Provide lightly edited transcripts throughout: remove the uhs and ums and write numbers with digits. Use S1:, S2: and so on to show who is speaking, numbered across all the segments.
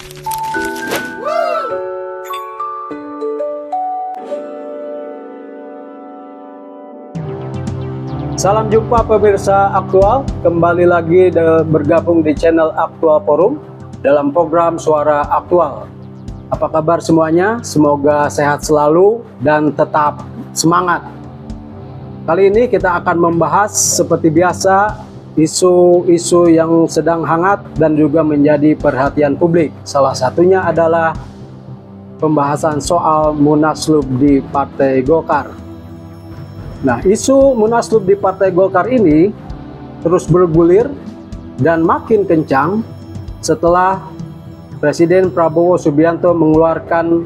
S1: Salam jumpa pemirsa Aktual, kembali lagi bergabung di channel Aktual Forum dalam program Suara Aktual. Apa kabar semuanya? Semoga sehat selalu dan tetap semangat. Kali ini kita akan membahas seperti biasa isu-isu yang sedang hangat dan juga menjadi perhatian publik. Salah satunya adalah pembahasan soal Munaslup di Partai Golkar. Nah, isu Munaslup di Partai Golkar ini terus bergulir dan makin kencang setelah Presiden Prabowo Subianto mengeluarkan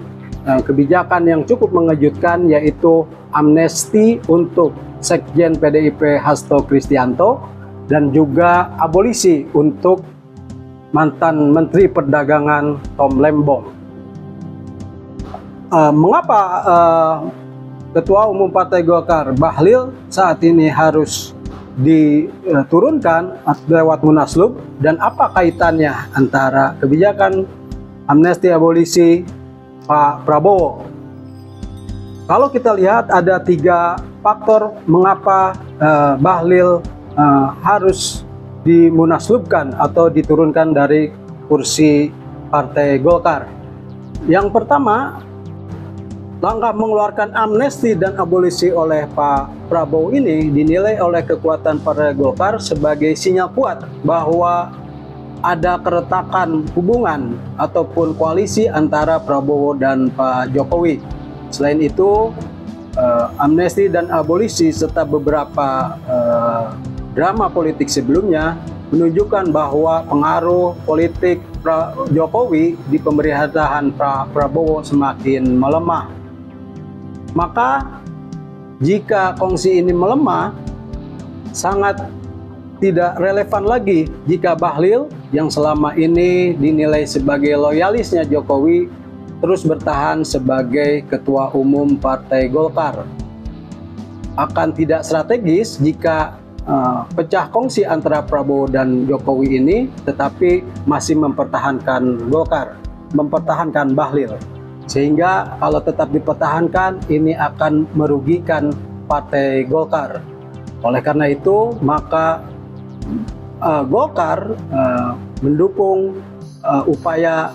S1: kebijakan yang cukup mengejutkan, yaitu amnesti untuk Sekjen PDIP Hasto Kristianto dan juga abolisi untuk mantan Menteri Perdagangan Tom Lembong. Mengapa Ketua Umum Partai Golkar Bahlil saat ini harus diturunkan lewat Munaslup, dan apa kaitannya antara kebijakan amnesti abolisi Pak Prabowo? Kalau kita lihat ada 3 faktor mengapa Bahlil harus dimunaslupkan atau diturunkan dari kursi Partai Golkar. Yang pertama, langkah mengeluarkan amnesti dan abolisi oleh Pak Prabowo ini dinilai oleh kekuatan Partai Golkar sebagai sinyal kuat bahwa ada keretakan hubungan ataupun koalisi antara Prabowo dan Pak Jokowi. Selain itu, amnesti dan abolisi serta beberapa drama politik sebelumnya menunjukkan bahwa pengaruh politik Jokowi di pemerintahan Pak Prabowo semakin melemah. Maka jika kongsi ini melemah, sangat tidak relevan lagi jika Bahlil yang selama ini dinilai sebagai loyalisnya Jokowi terus bertahan sebagai Ketua Umum Partai Golkar. Akan tidak strategis jika pecah kongsi antara Prabowo dan Jokowi ini tetapi masih mempertahankan Golkar, mempertahankan Bahlil. Sehingga kalau tetap dipertahankan, ini akan merugikan Partai Golkar. Oleh karena itu, maka Golkar mendukung upaya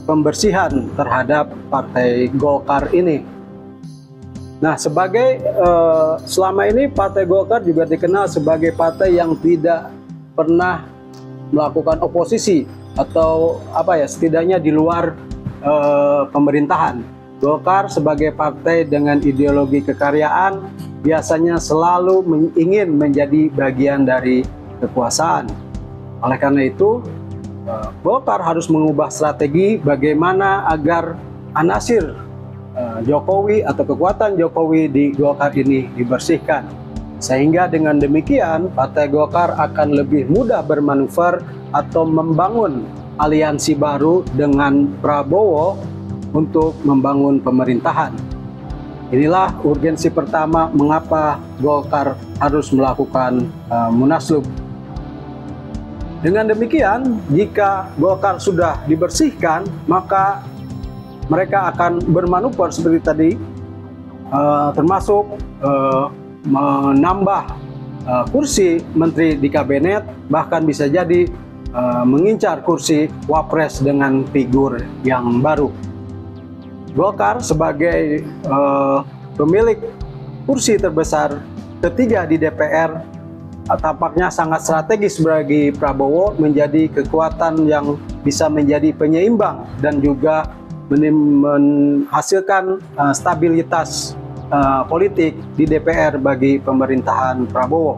S1: pembersihan terhadap Partai Golkar ini. Nah, selama ini Partai Golkar juga dikenal sebagai partai yang tidak pernah melakukan oposisi atau setidaknya di luar pemerintahan. Golkar sebagai partai dengan ideologi kekaryaan biasanya selalu ingin menjadi bagian dari kekuasaan. Oleh karena itu, Golkar harus mengubah strategi bagaimana agar anasir Jokowi atau kekuatan Jokowi di Golkar ini dibersihkan. Sehingga dengan demikian Partai Golkar akan lebih mudah bermanuver atau membangun aliansi baru dengan Prabowo untuk membangun pemerintahan. Inilah urgensi pertama mengapa Golkar harus melakukan Munaslup. Dengan demikian, jika Golkar sudah dibersihkan, maka mereka akan bermanuver seperti tadi, termasuk menambah kursi menteri di kabinet, bahkan bisa jadi mengincar kursi wapres dengan figur yang baru. Golkar sebagai pemilik kursi terbesar ketiga di DPR tampaknya sangat strategis bagi Prabowo, menjadi kekuatan yang bisa menjadi penyeimbang dan juga menghasilkan stabilitas politik di DPR bagi pemerintahan Prabowo.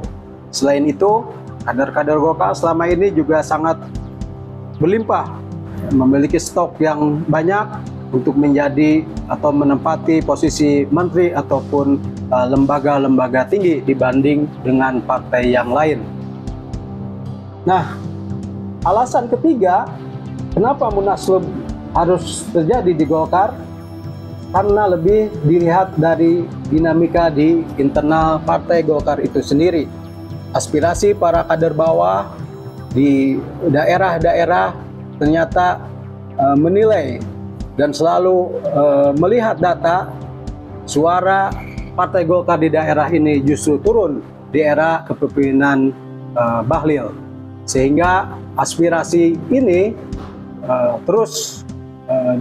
S1: Selain itu, kader-kader Golkar selama ini juga sangat berlimpah, memiliki stok yang banyak untuk menjadi atau menempati posisi menteri ataupun lembaga-lembaga tinggi dibanding dengan partai yang lain. Nah, alasan ketiga kenapa Munaslup harus terjadi di Golkar, karena lebih dilihat dari dinamika di internal Partai Golkar itu sendiri. Aspirasi para kader bawah di daerah-daerah ternyata menilai dan selalu melihat data suara Partai Golkar di daerah ini justru turun di era kepemimpinan Bahlil, sehingga aspirasi ini terus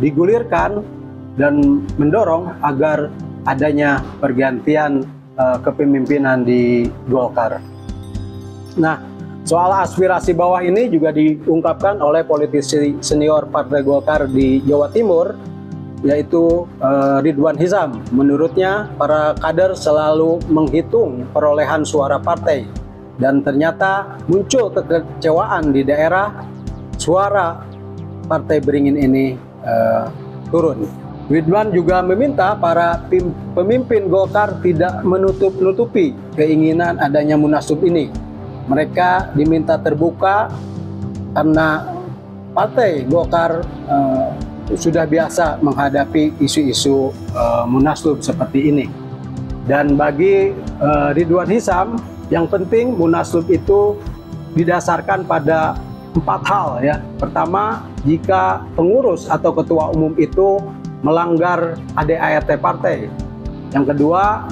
S1: digulirkan dan mendorong agar adanya pergantian kepemimpinan di Golkar. Nah, soal aspirasi bawah ini juga diungkapkan oleh politisi senior Partai Golkar di Jawa Timur, yaitu Ridwan Hisam. Menurutnya, para kader selalu menghitung perolehan suara partai, dan ternyata muncul kekecewaan di daerah suara Partai Beringin ini turun. Ridwan juga meminta para pemimpin Golkar tidak menutup-nutupi keinginan adanya munaslup ini. Mereka diminta terbuka karena Partai Golkar sudah biasa menghadapi isu-isu munaslup seperti ini. Dan bagi Ridwan Hisam, yang penting munaslup itu didasarkan pada 4 hal ya. Pertama, jika pengurus atau ketua umum itu melanggar ADART partai. Yang kedua,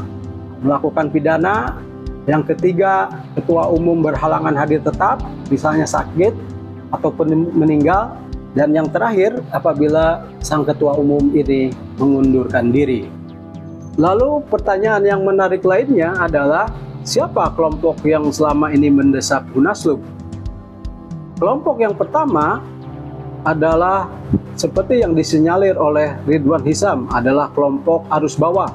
S1: melakukan pidana. Yang ketiga, ketua umum berhalangan hadir tetap, misalnya sakit ataupun meninggal. Dan yang terakhir, apabila sang ketua umum ini mengundurkan diri. Lalu pertanyaan yang menarik lainnya adalah, siapa kelompok yang selama ini mendesak munaslup? Kelompok yang pertama adalah seperti yang disinyalir oleh Ridwan Hisam, adalah kelompok arus bawah,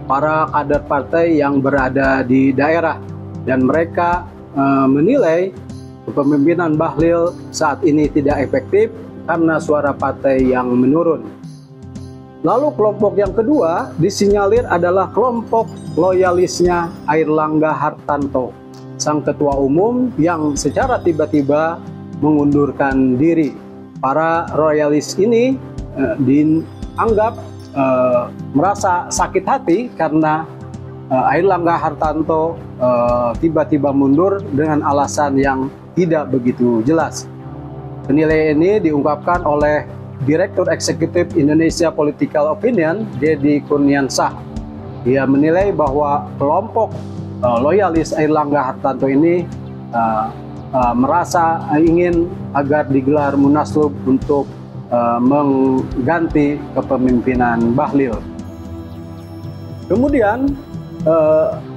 S1: para kader partai yang berada di daerah, dan mereka menilai kepemimpinan Bahlil saat ini tidak efektif karena suara partai yang menurun. Lalu kelompok yang kedua disinyalir adalah kelompok loyalisnya Airlangga Hartarto, sang ketua umum yang secara tiba-tiba mengundurkan diri. Para royalis ini dianggap merasa sakit hati karena Airlangga Hartarto tiba-tiba mundur dengan alasan yang tidak begitu jelas. Penilaian ini diungkapkan oleh Direktur Eksekutif Indonesia Political Opinion, Deddy Kurniansah. Dia menilai bahwa kelompok loyalis Airlangga Hartarto ini merasa ingin agar digelar munaslup untuk mengganti kepemimpinan Bahlil. Kemudian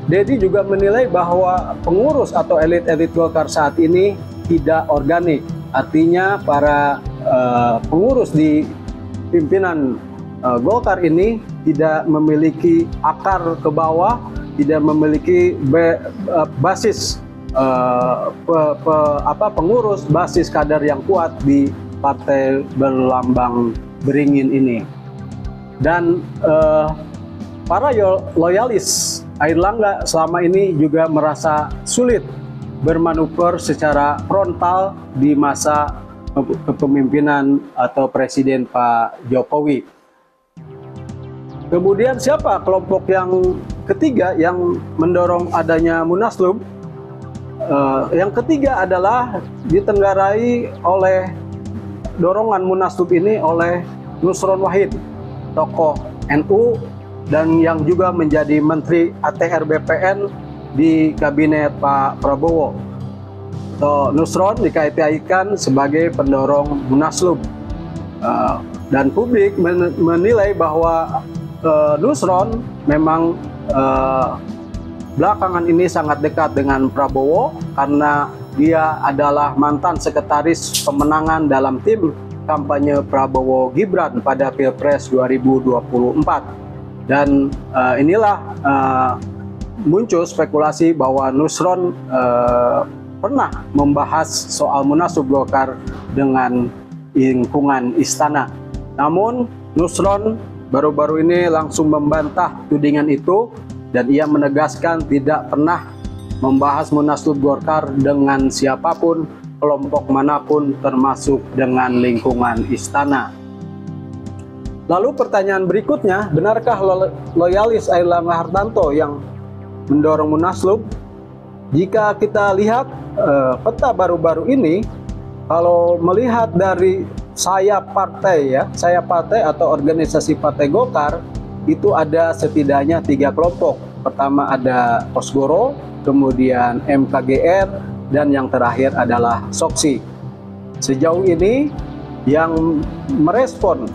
S1: Deddy juga menilai bahwa pengurus atau elit-elit Golkar saat ini tidak organik. Artinya para pengurus di pimpinan Golkar ini tidak memiliki akar ke bawah, tidak memiliki basis pengurus, basis kader yang kuat di partai berlambang beringin ini. Dan para loyalis Airlangga selama ini juga merasa sulit bermanuver secara frontal di masa kepemimpinan atau Presiden Pak Jokowi. Kemudian siapa kelompok yang ketiga yang mendorong adanya munaslup? Yang ketiga adalah ditenggarai oleh dorongan munaslup ini oleh Nusron Wahid, tokoh NU dan yang juga menjadi Menteri ATR BPN di Kabinet Pak Prabowo. Nusron dikait-kaitkan sebagai pendorong munaslup, dan publik menilai bahwa Nusron memang belakangan ini sangat dekat dengan Prabowo karena dia adalah mantan sekretaris pemenangan dalam tim kampanye Prabowo Gibran pada Pilpres 2024. Dan inilah muncul spekulasi bahwa Nusron pernah membahas soal munaslup Golkar dengan lingkungan istana. Namun Nusron baru-baru ini langsung membantah tudingan itu, dan ia menegaskan tidak pernah membahas munaslup Golkar dengan siapapun, kelompok manapun, termasuk dengan lingkungan istana. Lalu pertanyaan berikutnya, benarkah loyalis Airlangga Hartarto yang mendorong munaslup? Jika kita lihat peta baru-baru ini, kalau melihat dari sayap partai ya, sayap partai atau organisasi Partai Golkar itu ada setidaknya 3 kelompok. Pertama ada Kosgoro, kemudian MKGR, dan yang terakhir adalah Soksi. Sejauh ini yang merespon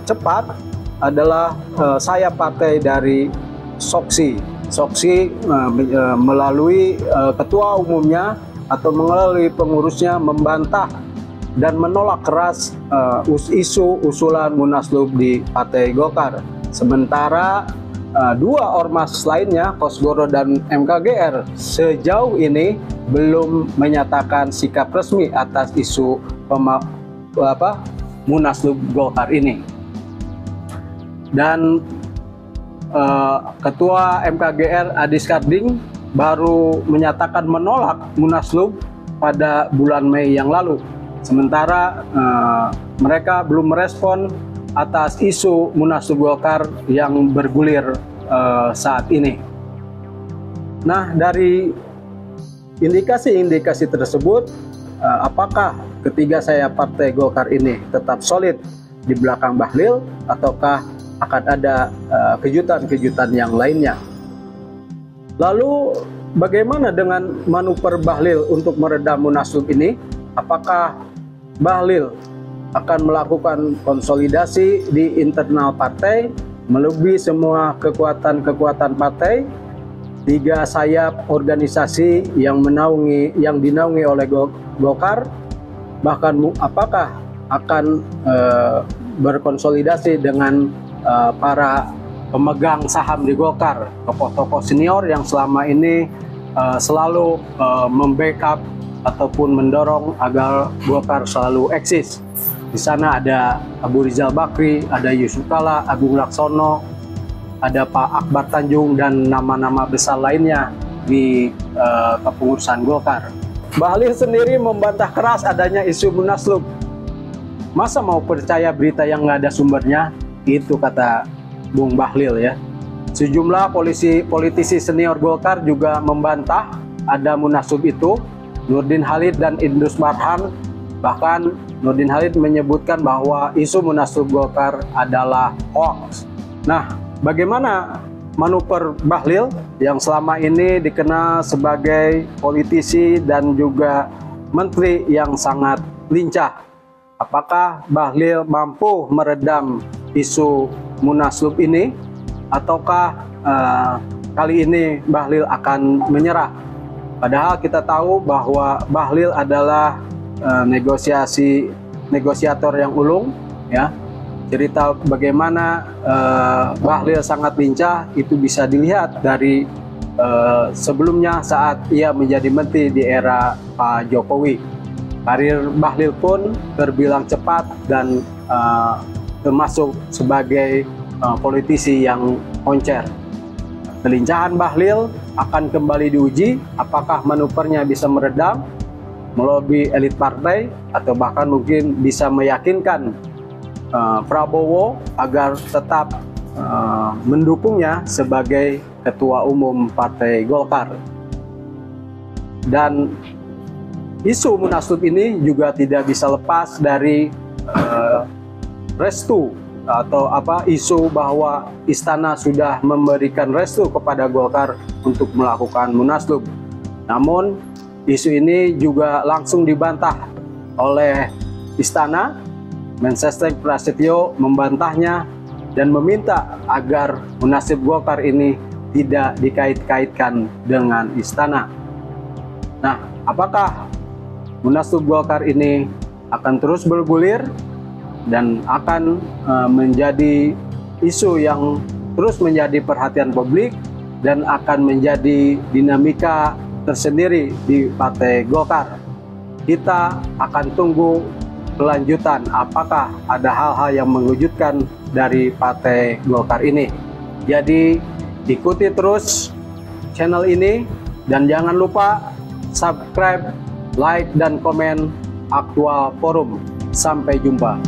S1: cepat adalah sayap partai dari Soksi. Soksi melalui ketua umumnya atau melalui pengurusnya membantah dan menolak keras isu usulan Munaslup di Partai Golkar. Sementara dua ormas lainnya, Kosgoro dan MKGR, sejauh ini belum menyatakan sikap resmi atas isu Munaslup Golkar ini. Dan Ketua MKGR Adi Skarding baru menyatakan menolak Munaslup pada bulan Mei yang lalu. Sementara mereka belum merespon atas isu Munaslup Golkar yang bergulir saat ini. Nah, dari indikasi-indikasi tersebut, apakah ketiga sayap Partai Golkar ini tetap solid di belakang Bahlil, ataukah akan ada kejutan-kejutan yang lainnya? Lalu bagaimana dengan manuver Bahlil untuk meredam Munaslup ini? Apakah Bahlil akan melakukan konsolidasi di internal partai, melebihi semua kekuatan-kekuatan partai, 3 sayap organisasi yang dinaungi oleh Golkar, bahkan apakah akan berkonsolidasi dengan para pemegang saham di Golkar, tokoh-tokoh senior yang selama ini selalu membackup ataupun mendorong agar Golkar selalu eksis. Di sana ada Abu Rizal Bakri, ada Yusuf Kala, Agung Laksono, ada Pak Akbar Tanjung, dan nama-nama besar lainnya di kepengurusan Golkar. Bahlil sendiri membantah keras adanya isu Munaslup. Masa mau percaya berita yang nggak ada sumbernya? Itu kata Bung Bahlil ya. Sejumlah politisi senior Golkar juga membantah ada Munaslup itu. Nurdin Halid dan Idrus Marham, bahkan Nurdin Halid menyebutkan bahwa isu Munaslup Golkar adalah hoax. Nah, bagaimana manuver Bahlil yang selama ini dikenal sebagai politisi dan juga menteri yang sangat lincah? Apakah Bahlil mampu meredam isu Munaslup ini, ataukah kali ini Bahlil akan menyerah? Padahal kita tahu bahwa Bahlil adalah negosiator yang ulung ya. Cerita bagaimana Bahlil sangat lincah itu bisa dilihat dari sebelumnya saat ia menjadi menteri di era Pak Jokowi. Karir Bahlil pun terbilang cepat dan termasuk sebagai politisi yang oncer. Kelincahan Bahlil akan kembali diuji, apakah manuvernya bisa meredam, melobi elit partai, atau bahkan mungkin bisa meyakinkan Prabowo agar tetap mendukungnya sebagai ketua umum Partai Golkar. Dan isu Munaslup ini juga tidak bisa lepas dari restu atau isu bahwa Istana sudah memberikan restu kepada Golkar untuk melakukan Munaslup. Namun isu ini juga langsung dibantah oleh Istana. Mensesnek Prasetyo membantahnya dan meminta agar Munaslup Golkar ini tidak dikait-kaitkan dengan Istana. Nah, apakah Munaslup Golkar ini akan terus bergulir dan akan menjadi isu yang terus menjadi perhatian publik dan akan menjadi dinamika tersendiri di Partai Golkar? Kita akan tunggu kelanjutan, apakah ada hal-hal yang mengejutkan dari Partai Golkar ini. Jadi ikuti terus channel ini dan jangan lupa subscribe, like, dan komen Aktual Forum. Sampai jumpa.